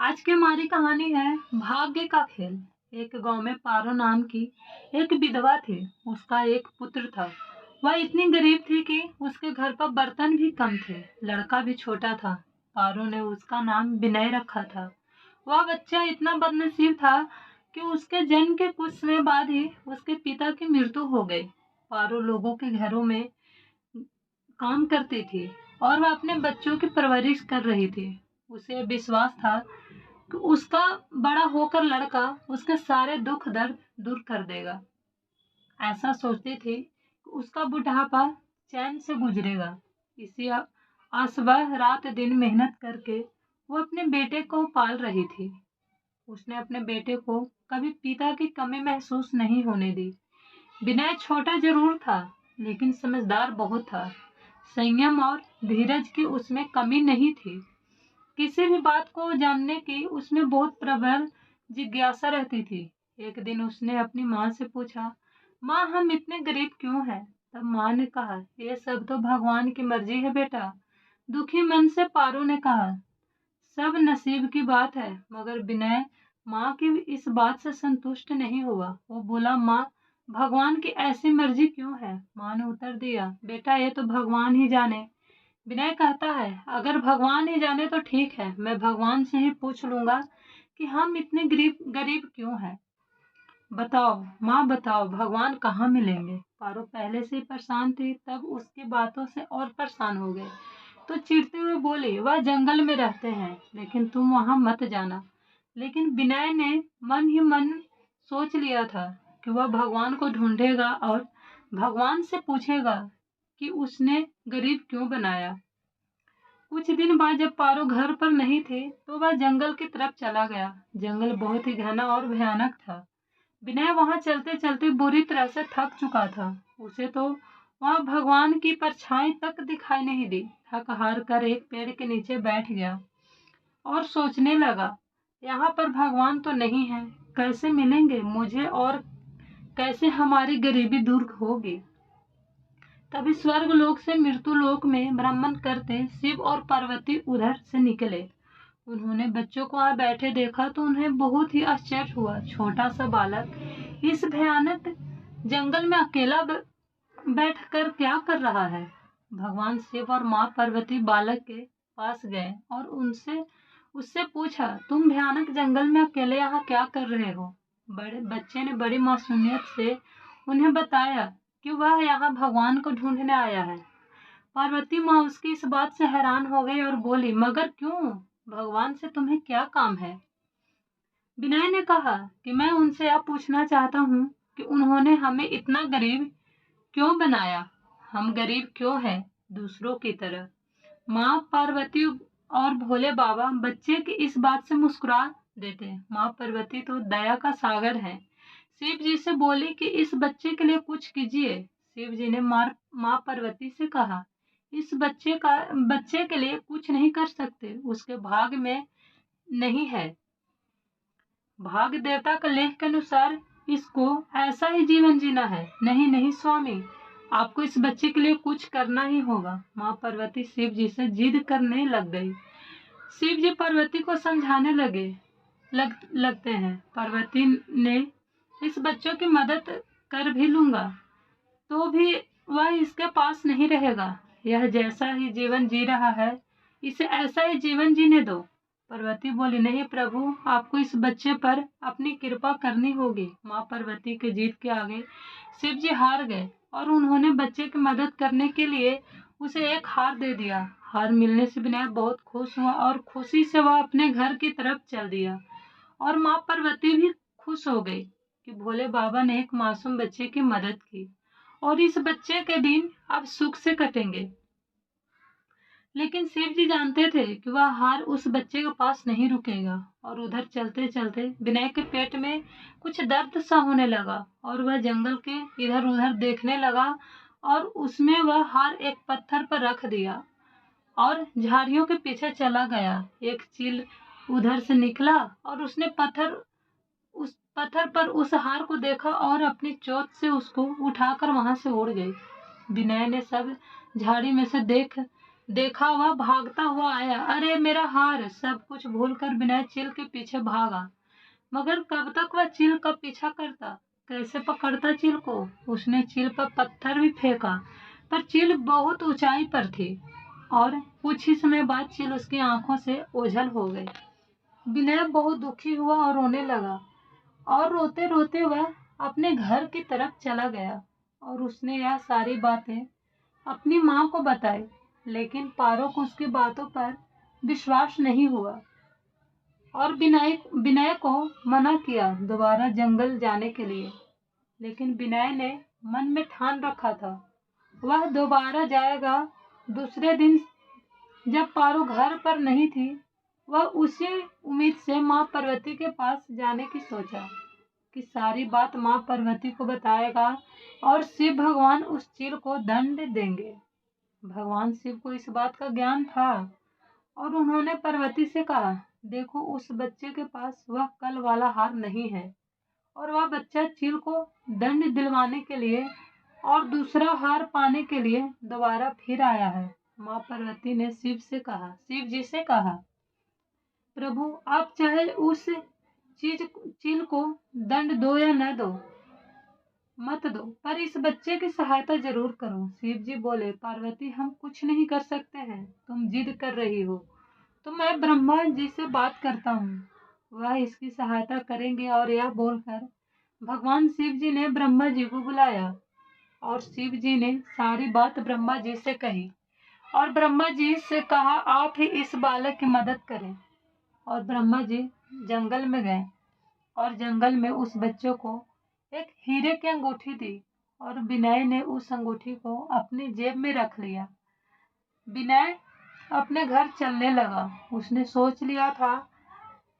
आज की हमारी कहानी है भाग्य का खेल। एक गांव में पारो नाम की एक विधवा थी। उसका एक पुत्र था। वह इतनी गरीब थी कि उसके घर पर बर्तन भी कम थे। लड़का भी छोटा था। पारो ने उसका नाम विनय रखा था। वह बच्चा इतना बदनसीब था कि उसके जन्म के कुछ समय बाद ही उसके पिता की मृत्यु हो गई। पारो लोगों के घरों में काम करती थी और वह अपने बच्चों की परवरिश कर रही थी। उसे विश्वास था कि उसका बड़ा होकर लड़का उसके सारे दुख दर्द दूर कर देगा। ऐसा सोचती थी कि उसका बुढ़ापा चैन से गुजरेगा। इसी आस वह रात दिन मेहनत करके वो अपने बेटे को पाल रही थी। उसने अपने बेटे को कभी पिता की कमी महसूस नहीं होने दी। विनय छोटा जरूर था, लेकिन समझदार बहुत था। संयम और धीरज की उसमें कमी नहीं थी। किसी भी बात को जानने की उसमें बहुत प्रबल जिज्ञासा रहती थी। एक दिन उसने अपनी माँ से पूछा, माँ हम इतने गरीब क्यों हैं? तब माँ ने कहा, ये सब तो भगवान की मर्जी है बेटा। दुखी मन से पारो ने कहा, सब नसीब की बात है। मगर विनय माँ की इस बात से संतुष्ट नहीं हुआ। वो बोला, माँ भगवान की ऐसी मर्जी क्यों है? माँ ने उत्तर दिया, बेटा ये तो भगवान ही जाने। विनय कहता है, अगर भगवान ही जाने तो ठीक है, मैं भगवान से ही पूछ लूंगा कि हम इतने गरीब गरीब क्यों हैं। बताओ माँ, बताओ भगवान कहाँ मिलेंगे? पारो पहले से ही परेशान थी, तब उसकी बातों से और परेशान हो गए। तो चिढ़ते हुए बोली, वह जंगल में रहते हैं, लेकिन तुम वहां मत जाना। लेकिन विनय ने मन ही मन सोच लिया था कि वह भगवान को ढूंढेगा और भगवान से पूछेगा कि उसने गरीब क्यों बनाया। कुछ दिन बाद जब पारो घर पर नहीं थी तो वह जंगल की तरफ चला गया। जंगल बहुत ही घना और भयानक था। विनय वहां चलते चलते बुरी तरह से थक चुका था। उसे तो वहां भगवान की परछाई तक दिखाई नहीं दी। थक हार कर एक पेड़ के नीचे बैठ गया और सोचने लगा, यहाँ पर भगवान तो नहीं है, कैसे मिलेंगे मुझे और कैसे हमारी गरीबी दूर होगी। तभी स्वर्ग लोक से मृत्यु लोक में भ्रमण करते शिव और पार्वती उधर से निकले। उन्होंने बच्चों को वहां बैठे देखा तो उन्हें बहुत ही आश्चर्य हुआ। छोटा सा बालक इस भयानक जंगल में अकेला बैठकर क्या कर रहा है? भगवान शिव और माँ पार्वती बालक के पास गए और उनसे उससे पूछा, तुम भयानक जंगल में अकेले यहाँ क्या कर रहे हो? बड़े बच्चे ने बड़ी मासूमियत से उन्हें बताया कि वह यहाँ भगवान को ढूंढने आया है। पार्वती माँ उसकी इस बात से हैरान हो गई और बोली, मगर क्यों? भगवान से तुम्हें क्या काम है? विनय ने कहा कि मैं उनसे यह पूछना चाहता हूँ कि उन्होंने हमें इतना गरीब क्यों बनाया? हम गरीब क्यों हैं दूसरों की तरह? माँ पार्वती और भोले बाबा बच्चे की इस बात से मुस्कुरा देते। माँ पार्वती तो दया का सागर है। शिव जी से बोली कि इस बच्चे के लिए कुछ कीजिए। शिव जी ने माँ पार्वती से कहा, इस बच्चे के लिए कुछ नहीं कर सकते, उसके भाग में नहीं है। भाग देवता का लेख के अनुसार इसको ऐसा ही जीवन जीना है। नहीं नहीं स्वामी, आपको इस बच्चे के लिए कुछ करना ही होगा। माँ पार्वती शिव जी से जिद करने लग गई। शिव जी पार्वती को समझाने लगते हैं। पार्वती ने इस बच्चों की मदद कर भी लूंगा तो भी वह इसके पास नहीं रहेगा। यह जैसा ही जीवन जी रहा है, इसे ऐसा ही जीवन जीने दो। पार्वती बोली, नहीं प्रभु, आपको इस बच्चे पर अपनी कृपा करनी होगी। माँ पार्वती के जीत के आगे शिव जी हार गए और उन्होंने बच्चे की मदद करने के लिए उसे एक हार दे दिया। हार मिलने से विनय बहुत खुश हुआ और खुशी से वह अपने घर की तरफ चल दिया। और माँ पार्वती भी खुश हो गई कि भोले बाबा ने एक मासूम बच्चे की मदद की और इस बच्चे के दिन अब सुख से कटेंगे। लेकिन शिव जी जानते थे कि वह हार उस बच्चे के पास नहीं रुकेगा और उधर चलते चलते विनय के पेट में कुछ दर्द सा होने लगा और वह जंगल के इधर उधर देखने लगा और उसमें वह हार एक पत्थर पर रख दिया और झाड़ियों के पीछे चला गया। एक चील उधर से निकला और उसने उस पत्थर पर उस हार को देखा और अपनी चोंच से उसको उठाकर वहां से उड़ गई। विनय ने सब झाड़ी में से देख देखा वह भागता हुआ आया। अरे मेरा हार! सब कुछ भूलकर विनय चील के पीछे भागा। मगर कब तक वह चील का पीछा करता? कैसे पकड़ता चील को? उसने चील पर पत्थर भी फेंका, पर चील बहुत ऊंचाई पर थी और कुछ ही समय बाद चील उसकी आंखों से ओझल हो गई। विनय बहुत दुखी हुआ और रोने लगा, और रोते रोते वह अपने घर की तरफ चला गया और उसने यह सारी बातें अपनी माँ को बताई। लेकिन पारो को उसकी बातों पर विश्वास नहीं हुआ और विनय विनय को मना किया दोबारा जंगल जाने के लिए। लेकिन विनय ने मन में ठान रखा था वह दोबारा जाएगा। दूसरे दिन जब पारो घर पर नहीं थी, वह उसी उम्मीद से माँ पार्वती के पास जाने की सोचा कि सारी बात माँ पार्वती को बताएगा और शिव भगवान उस चील को दंड देंगे। भगवान शिव को इस बात का ज्ञान था और उन्होंने पार्वती से कहा, देखो उस बच्चे के पास वह कल वाला हार नहीं है और वह बच्चा चील को दंड दिलवाने के लिए और दूसरा हार पाने के लिए दोबारा फिर आया है। माँ पार्वती ने शिव जी से कहा, प्रभु आप चाहे उस चील को दंड दो या न दो, मत दो, पर इस बच्चे की सहायता जरूर करो। शिव जी बोले, पार्वती हम कुछ नहीं कर सकते हैं, तुम जिद कर रही हो तो मैं ब्रह्मा जी से बात करता हूँ, वह इसकी सहायता करेंगे। और यह बोलकर भगवान शिव जी ने ब्रह्मा जी को बुलाया और शिव जी ने सारी बात ब्रह्मा जी से कही और ब्रह्मा जी से कहा, आप ही इस बालक की मदद करें। और ब्रह्मा जी जंगल में गए और जंगल में उस बच्चे को एक हीरे की अंगूठी दी और विनय ने उस अंगूठी को अपनी जेब में रख लिया। विनय अपने घर चलने लगा। उसने सोच लिया था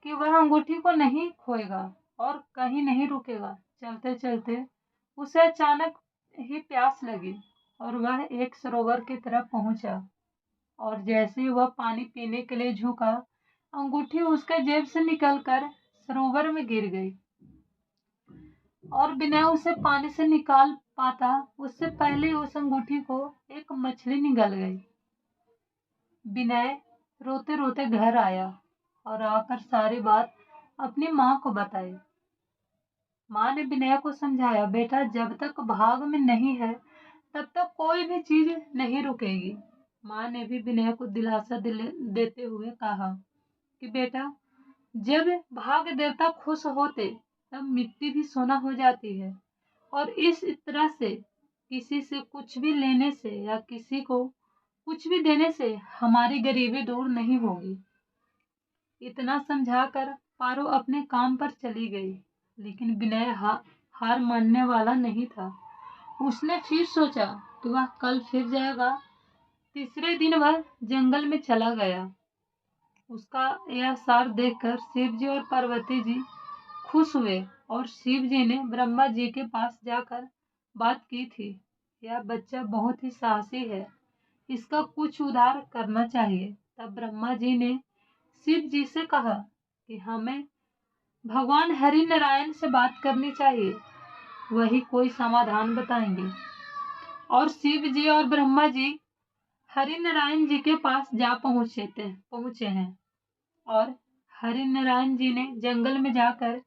कि वह अंगूठी को नहीं खोएगा और कहीं नहीं रुकेगा। चलते चलते उसे अचानक ही प्यास लगी और वह एक सरोवर की तरफ पहुंचा और जैसे ही वह पानी पीने के लिए झुका, अंगूठी उसके जेब से निकलकर सरोवर में गिर गई और विनय उसे पानी से निकाल पाता उससे पहले उस अंगूठी को एक मछली निगल गई। विनय रोते रोते घर आया और आकर सारी बात अपनी माँ को बताई। माँ ने विनय को समझाया, बेटा जब तक भाग में नहीं है तब तक कोई भी चीज नहीं रुकेगी। माँ ने भी विनय को दिलासा देते हुए कहा कि बेटा जब भाग देवता खुश होते तब मिट्टी भी सोना हो जाती है और इस तरह से किसी से कुछ भी लेने से या किसी को कुछ भी देने से हमारी गरीबी दूर नहीं होगी। इतना समझाकर पारो अपने काम पर चली गई। लेकिन विनय हार मानने वाला नहीं था। उसने फिर सोचा कि वह कल फिर जाएगा। तीसरे दिन वह जंगल में चला गया। उसका यह सार देखकर शिव जी और पार्वती जी खुश हुए और शिव जी ने ब्रह्मा जी के पास जाकर बात की थी, यह बच्चा बहुत ही साहसी है, इसका कुछ उद्धार करना चाहिए। तब ब्रह्मा जी ने शिव जी से कहा कि हमें भगवान हरि नारायण से बात करनी चाहिए, वही कोई समाधान बताएंगे। और शिव जी और ब्रह्मा जी हरि नारायण जी के पास जा पहुंचे हैं और हरि नारायण जी ने जंगल में जाकर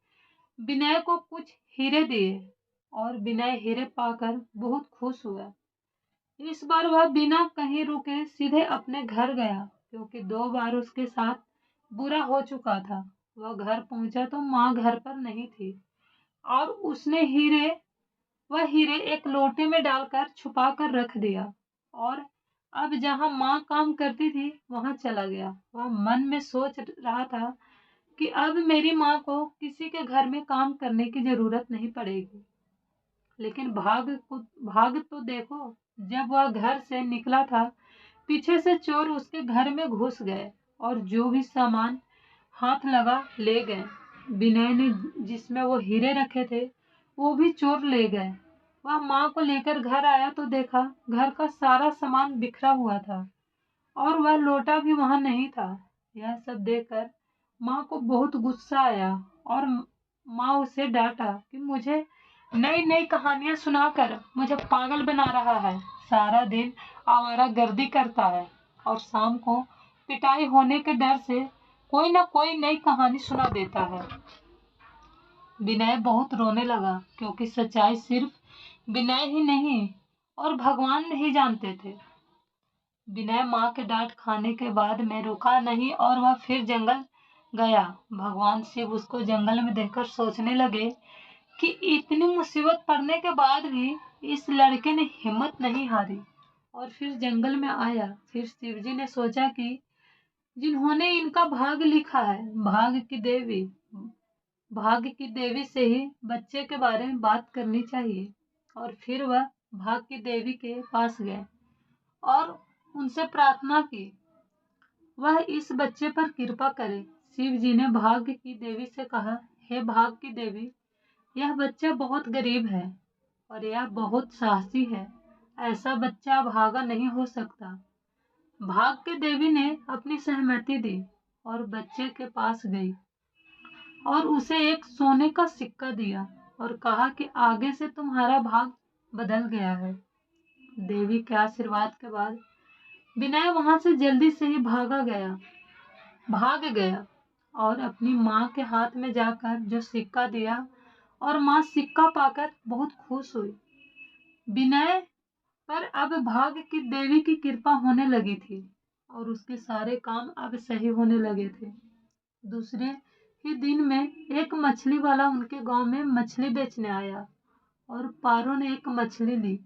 विनय को कुछ हीरे दिए और विनय हीरे पाकर बहुत खुश हुआ। इस बार वह बिना कहीं रुके सीधे अपने घर गया, क्योंकि 2 बार उसके साथ बुरा हो चुका था। वह घर पहुंचा तो माँ घर पर नहीं थी और उसने वह हीरे एक लोटे में डालकर छुपा कर रख दिया और अब जहाँ माँ काम करती थी वहां चला गया। वह मन में सोच रहा था कि अब मेरी माँ को किसी के घर में काम करने की जरूरत नहीं पड़ेगी। लेकिन भाग तो देखो, जब वह घर से निकला था पीछे से चोर उसके घर में घुस गए और जो भी सामान हाथ लगा ले गए। विनय ने जिसमें वो हीरे रखे थे वो भी चोर ले गए। वह माँ को लेकर घर आया तो देखा घर का सारा सामान बिखरा हुआ था और वह लोटा भी वहां नहीं था। यह सब देखकर माँ को बहुत गुस्सा आया और माँ उसे डांटा कि मुझे नई नई कहानियां सुनाकर मुझे पागल बना रहा है, सारा दिन आवारागर्दी करता है, और शाम को पिटाई होने के डर से कोई ना कोई नई कहानी सुना देता है। विनय बहुत रोने लगा क्योंकि सच्चाई सिर्फ विनय ही नहीं और भगवान नहीं जानते थे। विनय माँ के डांट खाने के बाद में रुका नहीं और वह फिर जंगल गया। भगवान शिव उसको जंगल में देखकर सोचने लगे कि इतनी मुसीबत पड़ने के बाद भी इस लड़के ने हिम्मत नहीं हारी और फिर जंगल में आया। फिर शिवजी ने सोचा कि जिन्होंने इनका भाग्य लिखा है, भाग्य की देवी से ही बच्चे के बारे में बात करनी चाहिए। और फिर वह भाग्य की देवी के पास गए और उनसे प्रार्थना की वह इस बच्चे पर कृपा करे। शिव जी ने भाग्य की देवी से कहा, हे भाग्य की देवी, यह बच्चा बहुत गरीब है और यह बहुत साहसी है, ऐसा बच्चा भागा नहीं हो सकता। भाग्य की देवी ने अपनी सहमति दी और बच्चे के पास गई और उसे एक सोने का सिक्का दिया और कहा कि आगे से तुम्हारा भाग बदल गया है। देवी के आशीर्वाद के बाद विनय वहां से जल्दी से ही भाग गया और अपनी माँ के हाथ में जाकर जो सिक्का दिया और माँ सिक्का पाकर बहुत खुश हुई। विनय पर अब भाग्य की देवी की कृपा होने लगी थी और उसके सारे काम अब सही होने लगे थे। दूसरे ही दिन में एक मछली वाला उनके गांव में मछली बेचने आया और पारो ने एक मछली ली।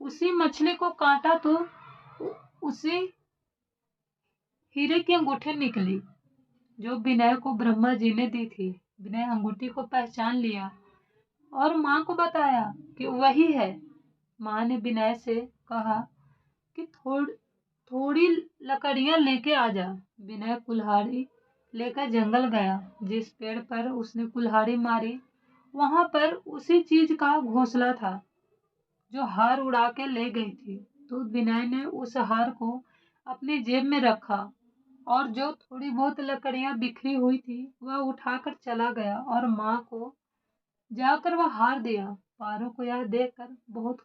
उसी मछली को काटा तो उसी हीरे की अंगूठी निकली जो विनय को ब्रह्मा जी ने दी थी। विनय अंगूठी को पहचान लिया और माँ को बताया कि वही है। माँ ने विनय से कहा कि थोड़ी लकड़ियां लेके आ जा। विनय कुल्हाड़ी लेकर जंगल गया। जिस पेड़ पर उसने कुल्हाड़ी मारी वहां पर उसी चीज का घोंसला था जो हार उड़ा के ले गई थी। तो विनय ने उस हार को अपनी जेब में रखा और जो थोड़ी बहुत लकड़ियां बिखरी हुई थी वह उठाकर चला गया और माँ को जाकर वह हार दिया। पारो को यह देखकर बहुत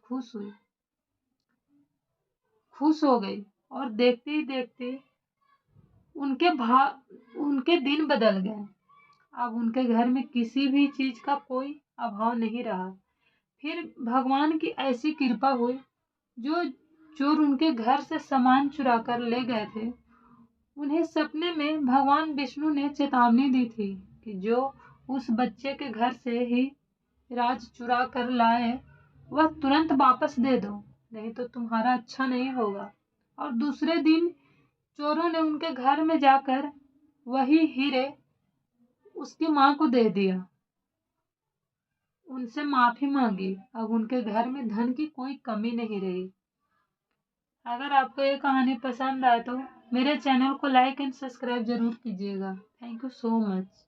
खुश हो गई और देखते ही देखते उनके दिन बदल गए। अब उनके घर में किसी भी चीज का कोई अभाव नहीं रहा। फिर भगवान की ऐसी कृपा हुई, जो चोर उनके घर से सामान चुरा कर ले गए थे उन्हें सपने में भगवान विष्णु ने चेतावनी दी थी कि जो उस बच्चे के घर से ही राज चुरा कर लाए वह तुरंत वापस दे दो, नहीं तो तुम्हारा अच्छा नहीं होगा। और दूसरे दिन चोरों ने उनके घर में जाकर वही हीरे उसकी माँ को दे दिया, उनसे माफी मांगी। अब उनके घर में धन की कोई कमी नहीं रही। अगर आपको ये कहानी पसंद आए तो मेरे चैनल को लाइक एंड सब्सक्राइब जरूर कीजिएगा। Thank you so much.